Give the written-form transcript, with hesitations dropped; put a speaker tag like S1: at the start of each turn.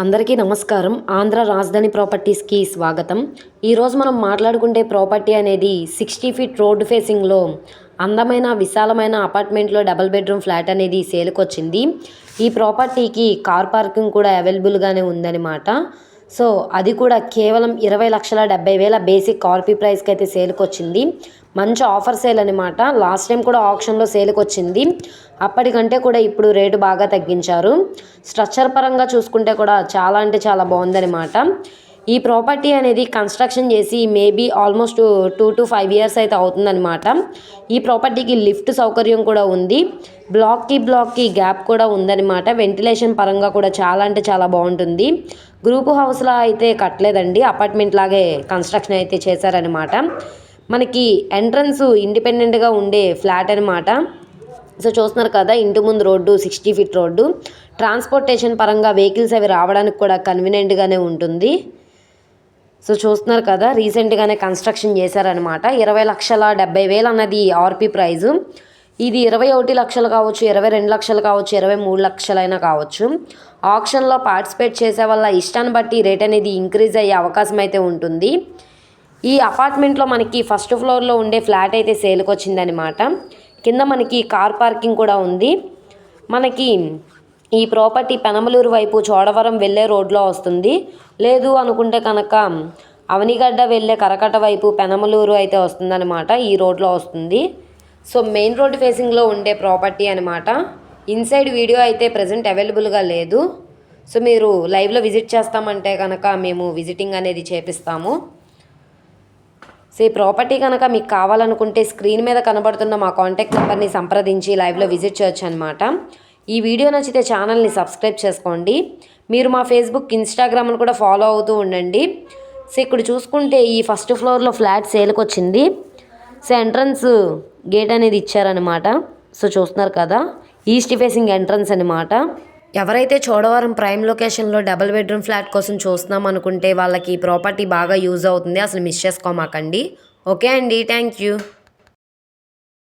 S1: అందరికీ నమస్కారం. ఆంధ్ర రాజధాని ప్రాపర్టీస్కి స్వాగతం. ఈరోజు మనం మాట్లాడుకుంటే ప్రాపర్టీ అనేది 60 ఫీట్ రోడ్ ఫేసింగ్లో అందమైన విశాలమైన అపార్ట్మెంట్లో డబుల్ బెడ్రూమ్ ఫ్లాట్ అనేది సేల్కొచ్చింది. ఈ ప్రాపర్టీకి కార్ పార్కింగ్ కూడా అవైలబుల్గానే ఉందన్నమాట. సో అది కూడా కేవలం 20,70,000 బేసిక్ ఆర్పీ ప్రైస్కి అయితే సేల్కొచ్చింది. మంచి ఆఫర్ సేల్ అనమాట. లాస్ట్ టైం కూడా ఆప్షన్లో సేల్కొచ్చింది. అప్పటికంటే కూడా ఇప్పుడు రేటు బాగా తగ్గించారు. స్ట్రక్చర్ పరంగా చూసుకుంటే కూడా చాలా అంటే చాలా బాగుందన్నమాట. ఈ ప్రాపర్టీ అనేది కన్స్ట్రక్షన్ చేసి మేబీ ఆల్మోస్ట్ 2 to 5 ఇయర్స్ అయితే అవుతుందన్నమాట. ఈ ప్రాపర్టీకి లిఫ్ట్ సౌకర్యం కూడా ఉంది. బ్లాక్కి గ్యాప్ కూడా ఉందన్నమాట. వెంటిలేషన్ పరంగా కూడా చాలా అంటే చాలా బాగుంటుంది. గ్రూప్ హౌస్లా అయితే కట్టలేదండి, అపార్ట్మెంట్ లాగే కన్స్ట్రక్షన్ అయితే చేశారనమాట. మనకి ఎంట్రన్స్ ఇండిపెండెంట్గా ఉండే ఫ్లాట్ అనమాట. సో చూస్తున్నారు కదా, ఇంటి ముందు రోడ్డు 60 ఫీట్ రోడ్డు. ట్రాన్స్పోర్టేషన్ పరంగా వెహికల్స్ అవి రావడానికి కూడా కన్వీనియంట్గానే ఉంటుంది. సో చూస్తున్నారు కదా, రీసెంట్గానే కన్స్ట్రక్షన్ చేశారనమాట. 20,70,000 అన్నది ఆర్పీ ప్రైజు. ఇది 21 లక్షలు కావచ్చు, 22 లక్షలు కావచ్చు, 23 లక్షలైనా కావచ్చు. ఆప్షన్లో పార్టిసిపేట్ చేసే వాళ్ళ ఇష్టాన్ని బట్టి రేట్ అనేది ఇంక్రీజ్ అయ్యే అవకాశం అయితే ఉంటుంది. ఈ అపార్ట్మెంట్లో మనకి ఫస్ట్ ఫ్లోర్లో ఉండే ఫ్లాట్ అయితే సేల్కి వచ్చిందనమాట. కింద మనకి కార్ పార్కింగ్ కూడా ఉంది. మనకి ఈ ప్రాపర్టీ పెనమలూరు వైపు చోడవరం వెళ్ళే రోడ్లో వస్తుంది. లేదు అనుకుంటే కనుక అవనిగడ్డ వెళ్ళే కరకట్ట వైపు పెనమలూరు అయితే వస్తుందన్నమాట. ఈ రోడ్లో వస్తుంది. సో మెయిన్ రోడ్ ఫేసింగ్లో ఉండే ప్రాపర్టీ అనమాట. ఇన్సైడ్ వీడియో అయితే ప్రజెంట్ అవైలబుల్గా లేదు. సో మీరు లైవ్లో విజిట్ చేస్తామంటే కనుక మేము విజిటింగ్ అనేది చేపిస్తాము. సో ఈ ప్రాపర్టీ కనుక మీకు కావాలనుకుంటే స్క్రీన్ మీద కనబడుతున్న మా కాంటాక్ట్ నెంబర్ని సంప్రదించి లైవ్లో విజిట్ చేయొచ్చు అనమాట. ఈ వీడియో నచ్చితే ఛానల్ని సబ్స్క్రైబ్ చేసుకోండి. మీరు మా ఫేస్బుక్, ఇన్స్టాగ్రామ్ని కూడా ఫాలో అవుతూ ఉండండి. సో ఇక్కడ చూసుకుంటే ఈ ఫస్ట్ ఫ్లోర్లో ఫ్లాట్ సేల్కి వచ్చింది. సో ఎంట్రన్స్ గేట్ అనేది ఇచ్చారనమాట. సో చూస్తున్నారు కదా, ఈస్ట్ ఫేసింగ్ ఎంట్రన్స్ అనమాట. ఎవరైతే చోడవరం ప్రైమ్ లొకేషన్లో డబుల్ బెడ్రూమ్ ఫ్లాట్ కోసం చూస్తున్నాం అనుకుంటే వాళ్ళకి ప్రాపర్టీ బాగా యూజ్ అవుతుంది. అసలు మిస్ చేసుకోమాకండి. ఓకే అండి, థ్యాంక్ యూ.